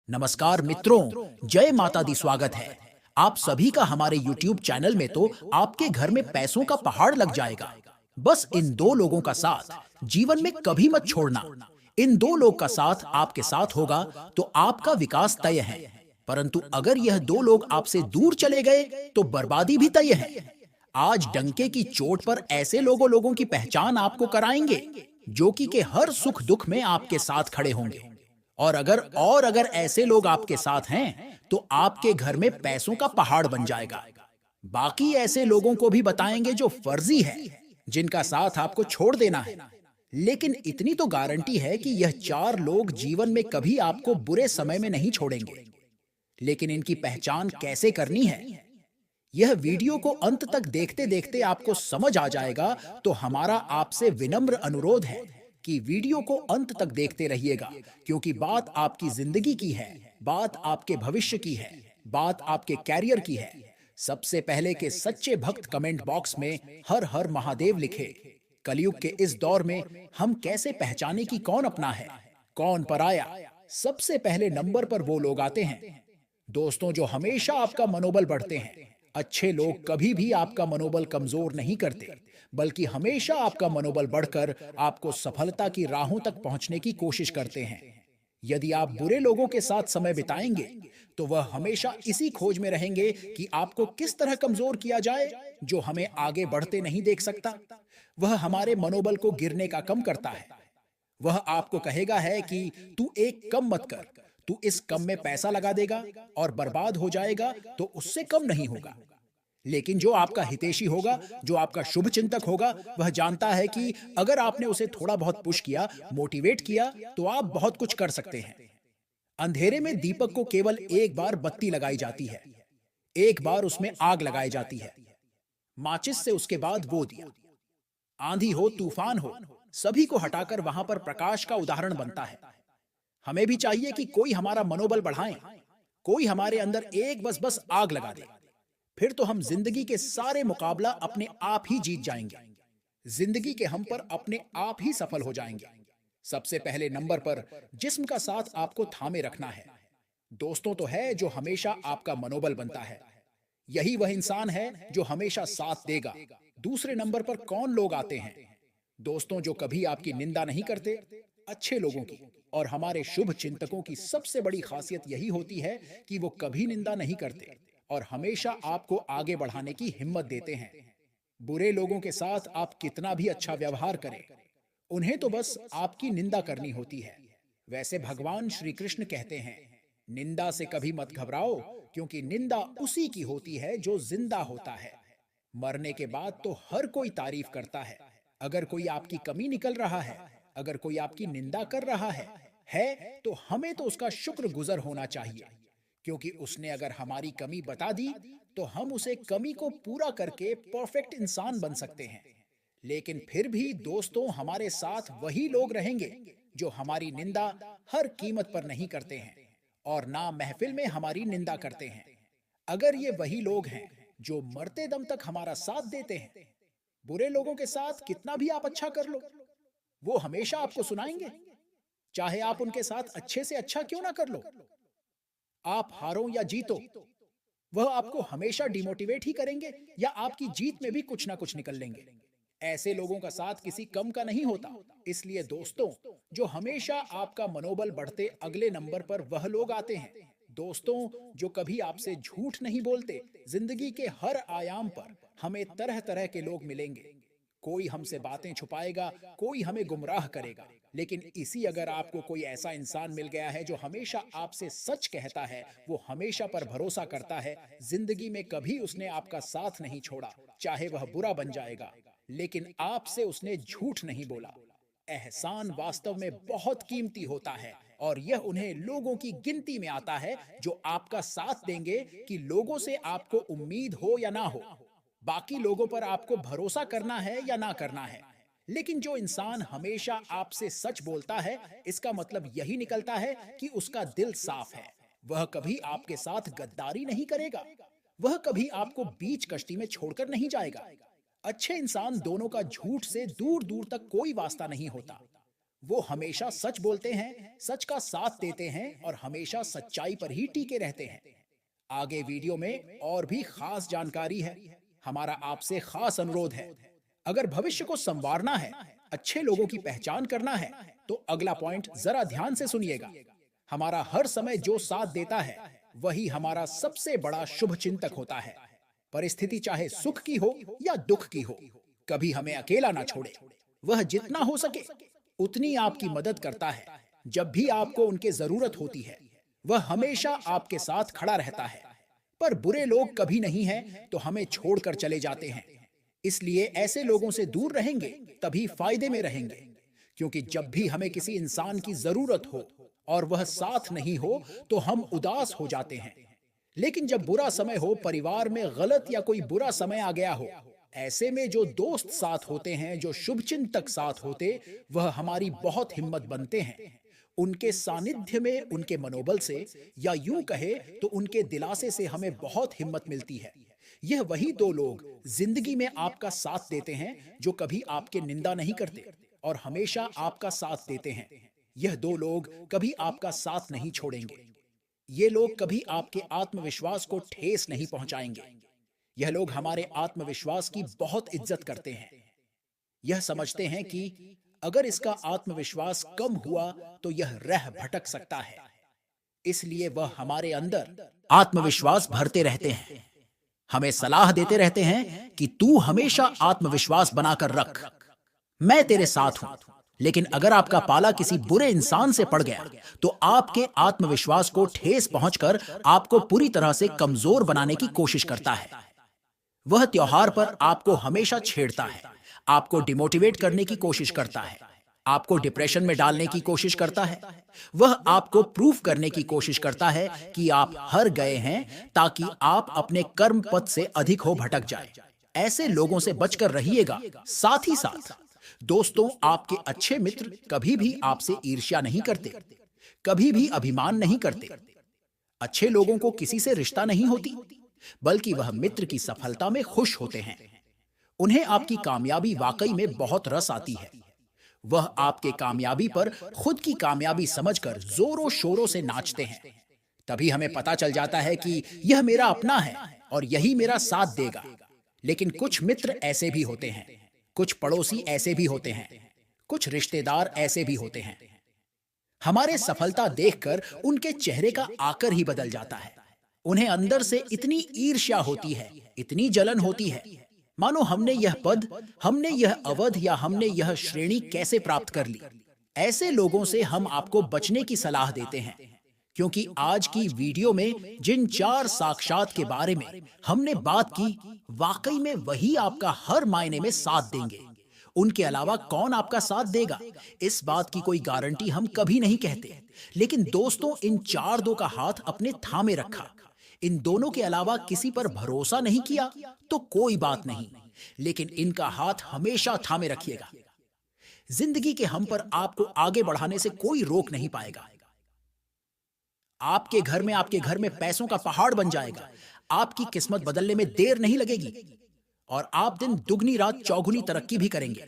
नमस्कार मित्रों, जय माता दी। स्वागत है आप सभी का हमारे YouTube चैनल में। तो आपके घर में पैसों का पहाड़ लग जाएगा। बस इन दो लोगों का साथ जीवन में कभी मत छोड़ना। इन दो लोग का साथ आपके साथ होगा तो आपका विकास तय है। परंतु अगर यह दो लोग आपसे दूर चले गए तो बर्बादी भी तय है। आज डंके की चोट पर ऐसे लोगों की पहचान आपको कराएंगे जो कि के हर सुख दुख में आपके साथ खड़े होंगे। और अगर ऐसे लोग आपके साथ हैं तो आपके घर में पैसों का पहाड़ बन जाएगा। बाकी ऐसे लोगों को भी बताएंगे जो फर्जी है, जिनका साथ आपको छोड़ देना है। लेकिन इतनी तो गारंटी है कि यह चार लोग जीवन में कभी आपको बुरे समय में नहीं छोड़ेंगे। लेकिन इनकी पहचान कैसे करनी है, यह वीडियो को अंत तक देखते देखते आपको समझ आ जाएगा। तो हमारा आपसे विनम्र अनुरोध है कि वीडियो को अंत तक देखते रहिएगा, क्योंकि बात आपकी जिंदगी की है, बात आपके भविष्य की है, बात आपके कैरियर की है। सबसे पहले के सच्चे भक्त कमेंट बॉक्स में हर हर महादेव लिखे। कलयुग के इस दौर में हम कैसे पहचाने कि कौन अपना है, कौन पराया। सबसे पहले नंबर पर वो लोग आते हैं दोस्तों जो हमेशा आपका मनोबल बढ़ते हैं। अच्छे लोग कभी भी आपका मनोबल कमजोर नहीं करते, बल्कि हमेशा आपका मनोबल बढ़कर आपको सफलता की राहों तक पहुंचने की कोशिश करते हैं। यदि आप बुरे लोगों के साथ समय बिताएंगे तो वह हमेशा इसी खोज में रहेंगे कि आपको किस तरह कमजोर किया जाए, जो हमें आगे बढ़ते नहीं देख सकता। वह हमारे मनोबल को गिरने का कम करता है। वह आपको कहेगा है कि तू एक कम मत कर, तू इस कम में पैसा लगा देगा और बर्बाद हो जाएगा तो उससे कम नहीं होगा। लेकिन जो आपका हितैषी होगा, जो आपका शुभ चिंतक होगा, वह जानता है कि अगर आपने उसे थोड़ा बहुत पुश किया, मोटिवेट किया, तो आप बहुत कुछ कर सकते हैं। अंधेरे में दीपक को केवल एक बार बत्ती लगाई जाती है, एक बार उसमें आग लगाई जाती है, माचिस से उसके बाद वो दिया। आंधी हो तूफान हो, सभी को हटाकर वहां पर प्रकाश का उदाहरण बनता है। हमें भी चाहिए कि कोई हमारा मनोबल बढ़ाए, कोई हमारे अंदर एक बस बस आग लगा दे। फिर तो हम जिंदगी के सारे मुकाबला अपने आप ही जीत जाएंगे। जिंदगी के हम पर अपने आप ही सफल हो जाएंगे। सबसे पहले नंबर पर जिस्म का साथ आपको थामे रखना है। दोस्तों तो है जो हमेशा आपका मनोबल बनता है। यही वह इंसान है जो हमेशा साथ देगा। दूसरे नंबर पर कौन लोग आते हैं? दोस्तों जो कभी आपकी निंदा नहीं करते। अच्छे लोगों की और हमारे शुभ चिंतकों की सबसे बड़ी खासियत यही होती है कि वो कभी निंदा नहीं करते और हमेशा आपको आगे बढ़ाने की हिम्मत देते हैं। बुरे लोगों के साथ आप कितना भी अच्छा व्यवहार करें, उन्हें तो बस आपकी निंदा करनी होती है। वैसे भगवान श्री कृष्ण कहते हैं, निंदा से कभी मत घबराओ, क्योंकि निंदा उसी की होती है जो जिंदा होता है। मरने के बाद तो हर कोई तारीफ करता है। अगर कोई आपकी कमी निकल रहा है, अगर कोई आपकी निंदा कर रहा है तो हमें तो उसका शुक्रगुजार होना चाहिए, क्योंकि उसने अगर हमारी कमी बता दी तो हम उसे कमी को पूरा करके परफेक्ट इंसान बन सकते हैं। लेकिन फिर भी दोस्तों हमारे साथ वही लोग रहेंगे जो हमारी निंदा हर कीमत पर नहीं करते हैं और ना महफिल में हमारी निंदा करते हैं। अगर ये वही लोग हैं जो मरते दम तक हमारा साथ देते हैं, बुरे लोगों के साथ कितना भी आप अच्छा कर लो, वो हमेशा आपको सुनाएंगे, चाहे आप उनके साथ अच्छे से अच्छा क्यों ना कर लो। आप हारो या जीतो, वह आपको हमेशा डिमोटिवेट ही करेंगे या आपकी जीत में भी कुछ ना कुछ निकल लेंगे। ऐसे लोगों का साथ किसी कम का नहीं होता। इसलिए दोस्तों जो हमेशा आपका मनोबल बढ़ते अगले नंबर पर वह लोग आते हैं। दोस्तों जो कभी आपसे झूठ नहीं बोलते। जिंदगी के हर आयाम पर हमें तरह तरह के लोग मिलेंगे। कोई हमसे बातें छुपाएगा, कोई हमें गुमराह करेगा। लेकिन इसी अगर आपको कोई ऐसा इंसान मिल गया है जो हमेशा आपसे सच कहता है, वो हमेशा पर भरोसा करता है, जिंदगी में कभी उसने आपका साथ नहीं छोड़ा, चाहे वह बुरा बन जाएगा, लेकिन आपसे उसने झूठ नहीं बोला। एहसान वास्तव में बहुत कीमती होता है और यह उन्हें लोगों की गिनती में आता है जो आपका साथ देंगे कि लोगों से आपको उम्मीद हो या ना हो, बाकी लोगों पर आपको भरोसा करना है या ना करना है। लेकिन जो इंसान हमेशा आपसे सच बोलता है, इसका मतलब यही निकलता है कि उसका दिल साफ है। वह कभी आपके साथ गद्दारी नहीं करेगा, वह कभी आपको बीच कश्ती में छोड़कर नहीं जाएगा। अच्छे इंसान दोनों का झूठ से दूर दूर तक कोई वास्ता नहीं होता। वो हमेशा सच बोलते हैं, सच का साथ देते हैं और हमेशा सच्चाई पर ही टिके रहते हैं। आगे वीडियो में और भी खास जानकारी है। हमारा आपसे खास अनुरोध है, अगर भविष्य को संवारना है, अच्छे लोगों की पहचान करना है, तो अगला पॉइंट जरा ध्यान से सुनिएगा। हमारा हर समय जो साथ देता है, वही हमारा सबसे बड़ा शुभ चिंतक होता है। परिस्थिति चाहे सुख की हो या दुख की हो, कभी हमें अकेला ना छोड़े। वह जितना हो सके उतनी आपकी मदद करता है। जब भी आपको उनकी जरूरत होती है, वह हमेशा आपके साथ खड़ा रहता है। पर बुरे लोग कभी नहीं हैं तो हमें छोड़कर चले जाते हैं। इसलिए ऐसे लोगों से दूर रहेंगे तभी फायदे में रहेंगे। क्योंकि जब भी हमें किसी इंसान की जरूरत हो और वह साथ नहीं हो, तो हम उदास हो जाते हैं। लेकिन जब बुरा समय हो, परिवार में गलत या कोई बुरा समय आ गया हो, ऐसे में जो दोस्त साथ होते हैं, जो शुभचिंतक साथ होते, वह हमारी बहुत हिम्मत बनते हैं। उनके सानिध्य में, उनके मनोबल से, या यूं कहे तो उनके दिलासे से हमें बहुत हिम्मत मिलती है। यह वही दो लोग जिंदगी में आपका साथ देते हैं जो कभी आपके निंदा नहीं करते और हमेशा आपका साथ देते हैं। यह दो लोग कभी आपका साथ नहीं छोड़ेंगे। ये लोग कभी आपके आत्मविश्वास को ठेस नहीं पहुंचाएंगे। यह लोग हमारे आत्मविश्वास की बहुत इज्जत करते हैं। यह समझते हैं कि अगर इसका आत्मविश्वास कम हुआ तो यह रह भटक सकता है। इसलिए वह हमारे अंदर आत्मविश्वास भरते रहते हैं, हमें सलाह देते रहते हैं कि तू हमेशा आत्मविश्वास बनाकर रख, मैं तेरे साथ हूं। लेकिन अगर आपका पाला किसी बुरे इंसान से पड़ गया, तो आपके आत्मविश्वास को ठेस पहुंचकर आपको पूरी तरह से कमजोर बनाने की कोशिश करता है। वह त्योहार पर आपको हमेशा छेड़ता है, आपको डिमोटिवेट करने की कोशिश करता है, आपको डिप्रेशन में डालने की कोशिश करता है। वह आपको प्रूफ करने की कोशिश करता है कि आप हार गए हैं, ताकि आप अपने कर्म पथ से अधिक हो भटक जाए। ऐसे लोगों से बचकर रहिएगा। साथ ही साथ दोस्तों, आपके अच्छे मित्र कभी भी आपसे ईर्ष्या नहीं करते, कभी भी अभिमान नहीं करते। अच्छे लोगों को किसी से रिश्ता नहीं होती, बल्कि वह मित्र की सफलता में खुश होते हैं। उन्हें आपकी कामयाबी वाकई में बहुत रस आती है। वह आपके कामयाबी पर खुद की कामयाबी समझकर जोरों शोरों से नाचते हैं। तभी हमें पता चल जाता है कि यह मेरा अपना है और यही मेरा साथ देगा। लेकिन कुछ मित्र ऐसे भी होते हैं, कुछ पड़ोसी ऐसे भी होते हैं, कुछ रिश्तेदार ऐसे भी होते हैं। हमारे सफलता देखकर उनके चेहरे का आकर ही बदल जाता है। उन्हें अंदर से इतनी ईर्ष्या होती है, इतनी जलन होती है, मानो हमने यह पद, हमने यह अवध या हमने यह श्रेणी कैसे प्राप्त कर ली। ऐसे लोगों से हम आपको बचने की सलाह देते हैं, क्योंकि आज की वीडियो में जिन 4 साक्षात के बारे में हमने बात की, वाकई में वही आपका हर मायने में साथ देंगे। उनके अलावा कौन आपका साथ देगा, इस बात की कोई गारंटी हम कभी नहीं कहते। लेकिन दोस्तों, इन 4 का हाथ अपने थामे रखा। इन दोनों के अलावा किसी पर भरोसा नहीं किया तो कोई बात नहीं, लेकिन इनका हाथ हमेशा थामे रखिएगा। जिंदगी के हम पर आपको आगे बढ़ाने से कोई रोक नहीं पाएगा। आपके घर में पैसों का पहाड़ बन जाएगा। आपकी किस्मत बदलने में देर नहीं लगेगी और आप दिन दुगनी रात चौगुनी तरक्की भी करेंगे।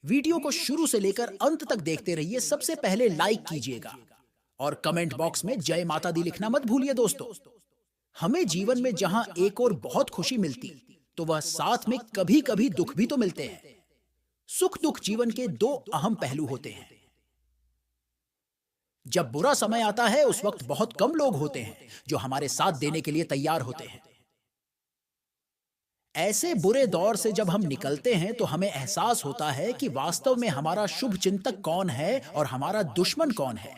वीडियो को शुरू से लेकर अंत तक देखते रहिए। सबसे पहले लाइक कीजिएगा और कमेंट बॉक्स में जय माता दी लिखना मत भूलिए। दोस्तों, हमें जीवन में जहां एक और बहुत खुशी मिलती, तो वह साथ में कभी कभी दुख भी तो मिलते हैं। सुख दुख जीवन के 2 अहम पहलू होते हैं। जब बुरा समय आता है, उस वक्त बहुत कम लोग होते हैं जो हमारे साथ देने के लिए तैयार होते हैं। ऐसे बुरे दौर से जब हम निकलते हैं, तो हमें एहसास होता है कि वास्तव में हमारा शुभ चिंतक कौन है और हमारा दुश्मन कौन है।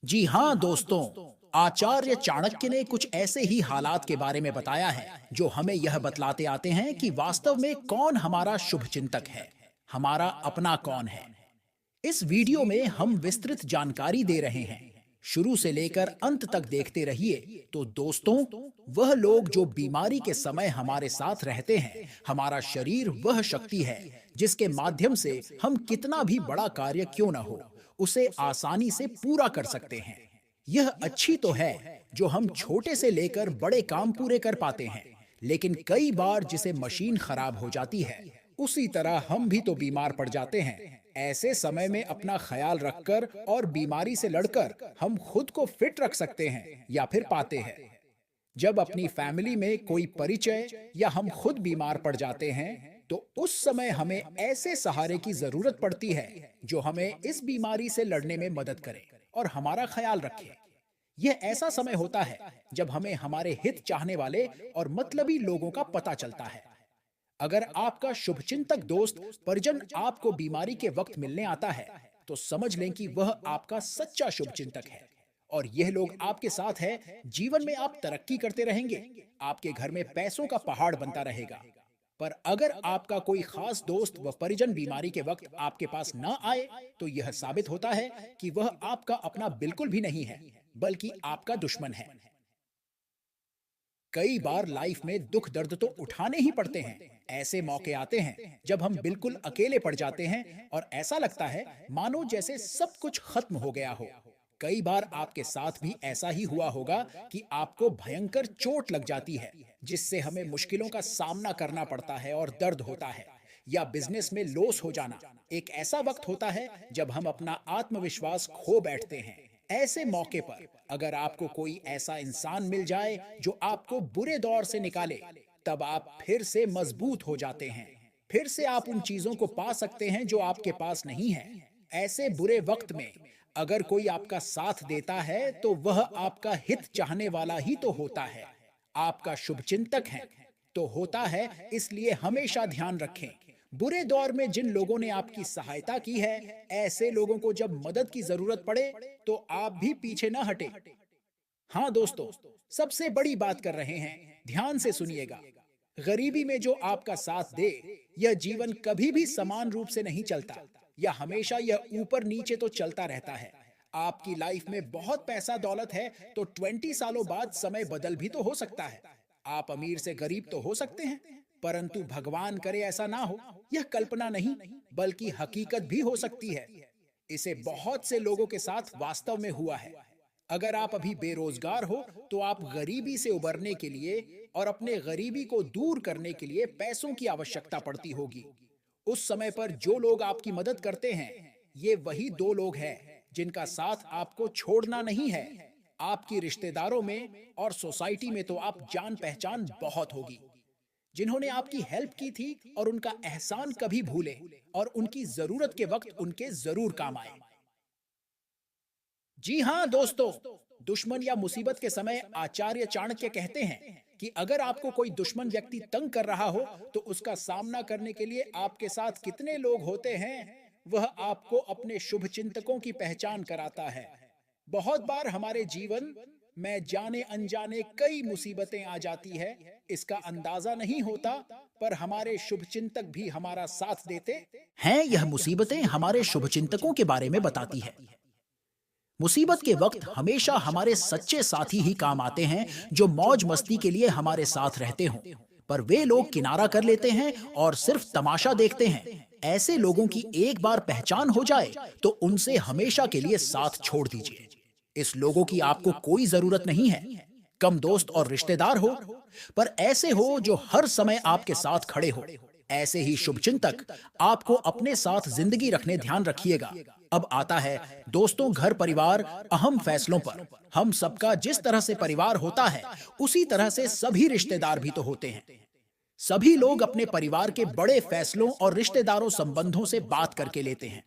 जी हां दोस्तों, आचार्य चाणक्य ने कुछ ऐसे ही हालात के बारे में बताया है, जो हमें यह बतलाते आते हैं कि वास्तव में कौन हमारा शुभ चिंतक है, हमारा अपना कौन है। इस वीडियो में हम विस्तृत जानकारी दे रहे हैं। शुरू से लेकर अंत तक देखते रहिए। तो दोस्तों, वह लोग जो बीमारी के समय हमारे साथ रहते हैं, हमारा शरीर वह शक्ति है जिसके माध्यम से हम कितना भी बड़ा कार्य क्यों न हो, उसे आसानी से पूरा कर सकते हैं। यह अच्छी तो है जो हम छोटे से लेकर बड़े काम पूरे कर पाते हैं, लेकिन कई बार जिसे मशीन खराब हो जाती है, उसी तरह हम भी तो बीमार पड़ जाते हैं। ऐसे समय में अपना ख्याल रखकर और बीमारी से लड़कर हम खुद को फिट रख सकते हैं या फिर पाते हैं। जब अपनी फैमिली में कोई परिचय या हम खुद बीमार पड़ जाते हैं तो उस समय हमें ऐसे सहारे की जरूरत पड़ती है जो हमें इस बीमारी से लड़ने में मदद करे और हमारा ख्याल रखे। यह ऐसा समय होता है जब हमें हमारे हित चाहने वाले और मतलबी लोगों का पता चलता है। अगर आपका शुभचिंतक दोस्त परिजन आपको बीमारी के वक्त मिलने आता है तो समझ लें कि वह आपका सच्चा शुभचिंतक है और यह लोग आपके साथ है। जीवन में आप तरक्की करते रहेंगे, आपके घर में पैसों का पहाड़ बनता रहेगा। पर अगर आपका कोई खास दोस्त व परिजन बीमारी के वक्त आपके पास न आए तो यह साबित होता है कि वह आपका अपना बिल्कुल भी नहीं है, बल्कि आपका दुश्मन है। कई बार लाइफ में दुख दर्द तो उठाने ही पड़ते हैं। ऐसे मौके आते हैं जब हम बिल्कुल अकेले पड़ जाते हैं और ऐसा लगता है मानो जैसे सब कुछ खत्म हो गया हो। कई बार आपके साथ भी ऐसा ही हुआ होगा कि आपको भयंकर चोट लग जाती है जिससे हमें मुश्किलों का सामना करना पड़ता है और दर्द होता है। या बिजनेस में लॉस हो जाना एक ऐसा वक्त होता है जब हम अपना आत्मविश्वास खो बैठते हैं। ऐसे मौके पर अगर आपको कोई ऐसा इंसान मिल जाए जो आपको बुरे दौर से निकाले, तब आप फिर से मजबूत हो जाते हैं। फिर से आप उन चीजों को पा सकते हैं जो आपके पास नहीं है। ऐसे बुरे वक्त में अगर कोई आपका साथ देता है तो वह आपका हित चाहने वाला ही तो होता है, आपका शुभचिंतक है तो होता है। इसलिए हमेशा ध्यान रखें, बुरे दौर में जिन लोगों ने आपकी सहायता की है, ऐसे लोगों को जब मदद की जरूरत पड़े तो आप भी पीछे ना हटे। हाँ दोस्तों, सबसे बड़ी बात कर रहे हैं, ध्यान से सुनिएगा। गरीबी में जो आपका साथ दे, यह जीवन कभी भी समान रूप से नहीं चलता, या हमेशा यह ऊपर नीचे तो चलता रहता है। आपकी लाइफ में बहुत पैसा दौलत है तो 20 सालों बाद समय बदल भी तो हो सकता है। आप अमीर से गरीब तो हो सकते हैं, परंतु भगवान करे ऐसा ना हो। यह कल्पना नहीं बल्कि हकीकत भी हो सकती है। इसे बहुत से लोगों के साथ वास्तव में हुआ है। अगर आप अभी बेरोजगार हो तो आप गरीबी से उबरने के लिए और अपने गरीबी को दूर करने के लिए पैसों की आवश्यकता पड़ती होगी। उस समय पर जो लोग आपकी मदद करते हैं, ये वही दो लोग हैं जिनका साथ आपको छोड़ना नहीं है। आपकी रिश्तेदारों में और सोसाइटी में तो आप जान पहचान बहुत होगी, जिन्होंने आपकी हेल्प की थी और उनका एहसान कभी भूले और उनकी जरूरत के वक्त उनके जरूर काम आए। जी हाँ दोस्तों, दुश्मन या मुसीबत के समय आचार्य चाणक्य कहते हैं कि अगर आपको कोई दुश्मन व्यक्ति तंग कर रहा हो तो उसका सामना करने के लिए आपके साथ कितने लोग होते हैं, वह आपको अपने शुभचिंतकों की पहचान कराता है। बहुत बार हमारे जीवन में जाने अनजाने कई मुसीबतें आ जाती है, इसका अंदाजा नहीं होता, पर हमारे शुभचिंतक भी हमारा साथ देते हैं। यह मुसीबतें हमारे शुभचिंतकों के बारे में बताती है। मुसीबत के वक्त हमेशा हमारे सच्चे साथी ही काम आते हैं जो मौज मस्ती के लिए हमारे साथ रहते हों, पर वे लोग किनारा कर लेते हैं और सिर्फ तमाशा देखते हैं। ऐसे लोगों की एक बार पहचान हो जाए तो उनसे हमेशा के लिए साथ छोड़ दीजिए। इस लोगों की आपको कोई जरूरत नहीं है। कम दोस्त और रिश्तेदार हो, पर ऐसे हो जो हर समय आपके साथ खड़े हो। ऐसे ही शुभचिंतक आपको अपने साथ जिंदगी रखने ध्यान रखिएगा। अब आता है दोस्तों, घर परिवार अहम फैसलों पर। हम सबका जिस तरह से परिवार होता है उसी तरह से सभी रिश्तेदार भी तो होते हैं। सभी लोग अपने परिवार के बड़े फैसलों और रिश्तेदारों संबंधों से बात करके लेते हैं।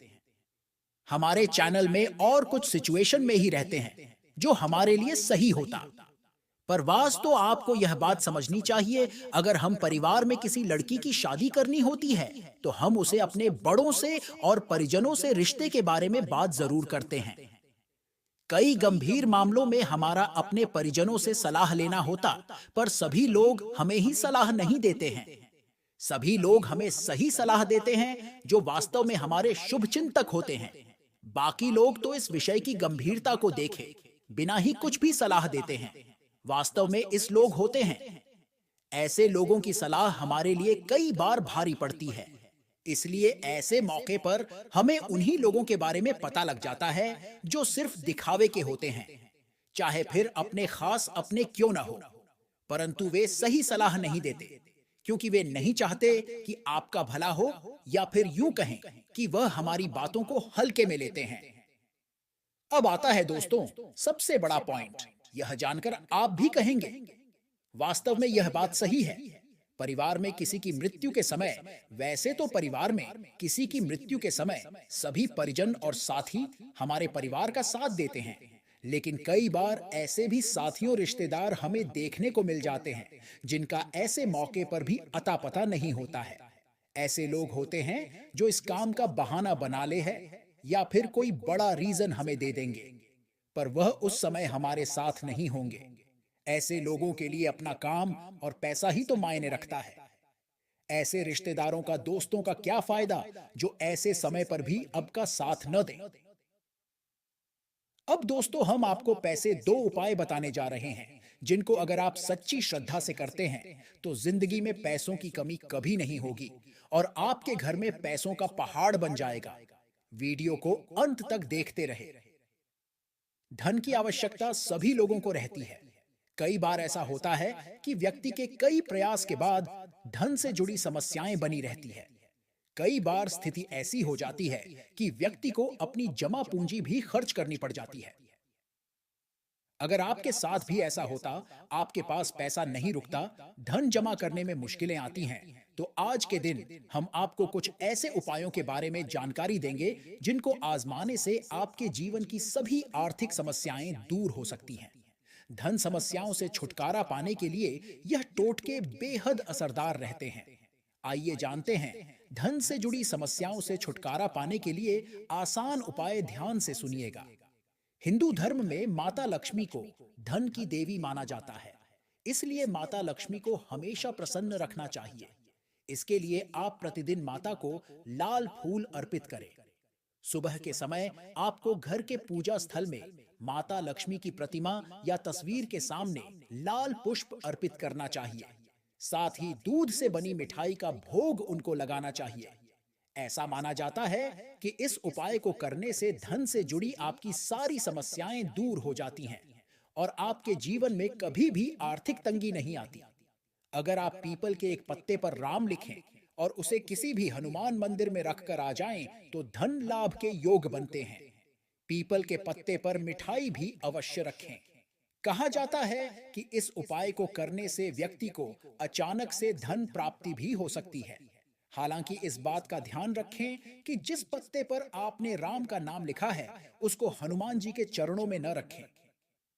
हमारे चैनल में और कुछ सिचुएशन में ही रहते हैं जो हमारे लिए सही होता, पर वास्तव आपको यह बात समझनी चाहिए, अगर हम परिवार में किसी लड़की की शादी करनी होती है तो हम उसे अपने बड़ों से और परिजनों से रिश्ते के बारे में बात जरूर करते हैं। कई गंभीर मामलों में हमारा अपने परिजनों से सलाह लेना होता, पर सभी लोग हमें ही सलाह नहीं देते हैं। सभी लोग हमें सही सलाह देते हैं जो वास्तव में हमारे शुभचिंतक होते हैं। बाकी लोग तो इस विषय की गंभीरता को देखे बिना ही कुछ भी सलाह देते हैं। वास्तव में इस लोग होते हैं। ऐसे लोगों की सलाह हमारे लिए कई बार भारी पड़ती है। इसलिए ऐसे मौके पर हमें उन्हीं लोगों के बारे में पता लग जाता है जो सिर्फ दिखावे के होते हैं, चाहे फिर अपने खास अपने क्यों ना हो, परंतु वे सही सलाह नहीं देते। क्योंकि वे नहीं चाहते कि आपका भला हो, या फिर यूं कहें कि वह हमारी बातों को हल्के में लेते हैं। अब आता है दोस्तों सबसे बड़ा पॉइंट, यह जानकर आप भी कहेंगे वास्तव में यह बात सही है। परिवार में किसी की मृत्यु के समय, वैसे तो परिवार में किसी की मृत्यु के समय सभी परिजन और साथी हमारे परिवार का साथ देते हैं, लेकिन कई बार ऐसे भी साथियों रिश्तेदार हमें देखने को मिल जाते हैं जिनका ऐसे मौके पर भी अता पता नहीं होता है। ऐसे लोग होते हैं जो इस काम का बहाना बना ले है, या फिर कोई बड़ा रीजन हमें दे देंगे, पर वह उस समय हमारे साथ नहीं होंगे। ऐसे लोगों के लिए अपना काम और पैसा ही तो मायने रखता है। ऐसे रिश्तेदारों का दोस्तों का क्या फायदा जो ऐसे समय पर भी अब का साथ न दें। अब दोस्तों हम आपको पैसे दो उपाय बताने जा रहे हैं जिनको अगर आप सच्ची श्रद्धा से करते हैं तो जिंदगी में पैसों की कमी कभी नहीं होगी और आपके घर में पैसों का पहाड़ बन जाएगा। वीडियो को अंत तक देखते रहे। धन की आवश्यकता सभी लोगों को रहती है। कई बार ऐसा होता है कि व्यक्ति के कई प्रयास के बाद धन से जुड़ी समस्याएं बनी रहती है। कई बार स्थिति ऐसी हो जाती है कि व्यक्ति को अपनी जमा पूंजी भी खर्च करनी पड़ जाती है। अगर आपके साथ भी ऐसा होता, आपके पास पैसा नहीं रुकता, धन जमा करने में मुश्किलें आती हैं, तो आज के दिन हम आपको कुछ ऐसे उपायों के बारे में जानकारी देंगे जिनको आजमाने से आपके जीवन की सभी आर्थिक समस्याएं दूर हो सकती हैं। धन समस्याओं से छुटकारा पाने के लिए यह टोटके बेहद असरदार रहते हैं। आइए जानते हैं धन से जुड़ी समस्याओं से छुटकारा पाने के लिए आसान उपाय। ध्यान से सुनिएगा। हिंदू धर्म में माता लक्ष्मी को धन की देवी माना जाता है, इसलिए माता लक्ष्मी को हमेशा प्रसन्न रखना चाहिए। इसके लिए आप प्रतिदिन माता को लाल फूल अर्पित करें। सुबह के समय आपको घर के पूजा स्थल में माता लक्ष्मी की प्रतिमा या तस्वीर के सामने लाल पुष्प अर्पित करना चाहिए। साथ ही दूध से बनी मिठाई का भोग उनको लगाना चाहिए। ऐसा माना जाता है कि इस उपाय को करने से धन से जुड़ी आपकी सारी समस्याएं दूर हो जाती हैं और आपके जीवन में कभी भी आर्थिक तंगी नहीं आती। अगर आप पीपल के एक पत्ते पर राम लिखें और उसे किसी भी हनुमान मंदिर में रखकर आ जाएं, तो धन लाभ के योग बनते हैं। पीपल के पत्ते पर मिठाई भी अवश्य रखें। कहा जाता है कि इस उपाय को करने से व्यक्ति को अचानक से धन प्राप्ति भी हो सकती है। हालांकि इस बात का ध्यान रखें कि जिस पत्ते पर आपने राम का नाम लिखा है उसको हनुमान जी के चरणों में न रखें।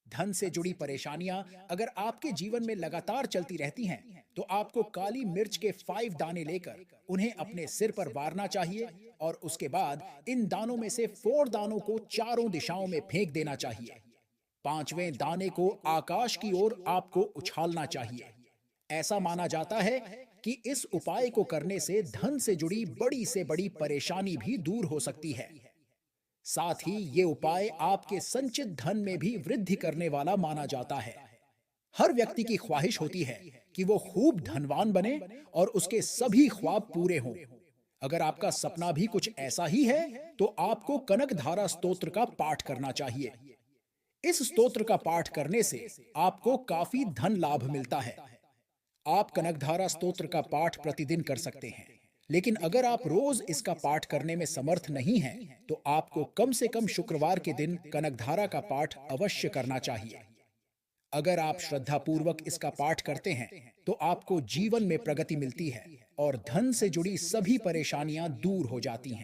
धन से जुड़ी परेशानियां अगर आपके जीवन में लगातार चलती रहती हैं, तो आपको काली मिर्च के 5 दाने लेकर उन्हें अपने सिर पर वारना चाहिए और उसके बाद इन दानों में से 4 दानों को चारों दिशाओं में फेंक देना चाहिए। 5वें दाने को आकाश की ओर आपको उछालना चाहिए। ऐसा माना जाता है कि इस उपाय को करने से धन से जुड़ी बड़ी से बड़ी परेशानी भी दूर हो सकती है। साथ ही ये उपाय आपके संचित धन में भी वृद्धि करने वाला माना जाता है। हर व्यक्ति की ख्वाहिश होती है कि वो खूब धनवान बने और उसके सभी ख्वाब पूरे हों। अगर आपका सपना भी कुछ ऐसा ही है, तो आपको कनकधारा स्तोत्र का पाठ करना चाहिए। इस स्तोत्र का पाठ करने से आपको काफी धन लाभ मिलता है। आप कनकधारा स्तोत्र का पाठ प्रतिदिन कर सकते हैं, लेकिन अगर आप रोज इसका पाठ करने में समर्थ नहीं हैं, तो आपको कम से कम शुक्रवार के दिन कनकधारा का पाठ अवश्य करना चाहिए। अगर आप श्रद्धापूर्वक इसका पाठ करते हैं, तो आपको जीवन में प्रगति मिलती है और धन से जुड़ी सभी परेशानियां दूर हो जाती हैं।